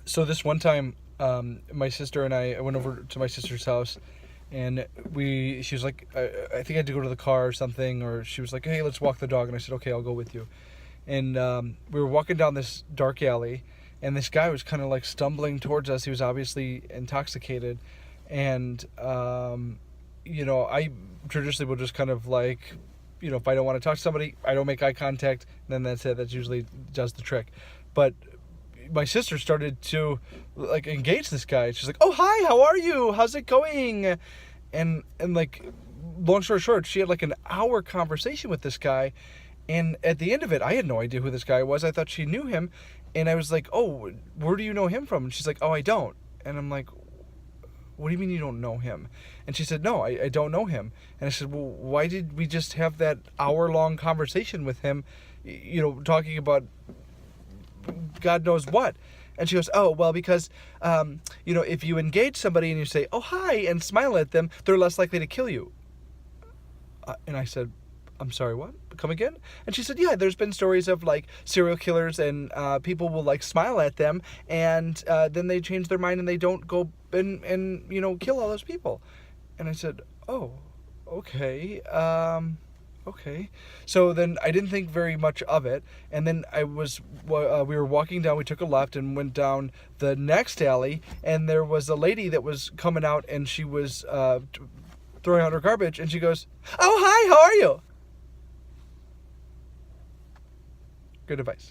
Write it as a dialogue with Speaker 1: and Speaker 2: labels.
Speaker 1: So this one time, my sister and I went over to my sister's house, and she was like, I think I had to go to the car or something, or she was like, hey, let's walk the dog, and I said, okay, I'll go with you. And we were walking down this dark alley, and this guy was kind of like stumbling towards us. He was obviously intoxicated, and I traditionally will just kind of like, if I don't want to talk to somebody, I don't make eye contact, and then that's it. That usually does the trick. But my sister started to like engage this guy. She's like, "Oh, hi, how are you? How's it going?" And like, long story short, she had like an hour conversation with this guy, and at the end of it, I had no idea who this guy was. I thought she knew him, and I was like, "Oh, where do you know him from?" And she's like, "Oh, I don't." And I'm like, "What do you mean you don't know him?" And she said, "No, I don't know him." And I said, "Well, why did we just have that hour-long conversation with him, talking about God knows what?" And she goes, "Oh, well, because, if you engage somebody and you say, 'Oh, hi,' and smile at them, they're less likely to kill you." And I said, "I'm sorry, what? Come again?" And she said, "Yeah, there's been stories of like serial killers and people will like smile at them and then they change their mind and they don't go and kill all those people." And I said, "Oh, okay. Okay." So then I didn't think very much of it, and then we were walking down. We took a left and went down the next alley, and there was a lady that was coming out, and she was throwing out her garbage, and she goes, "Oh, hi, how are you?" Good advice.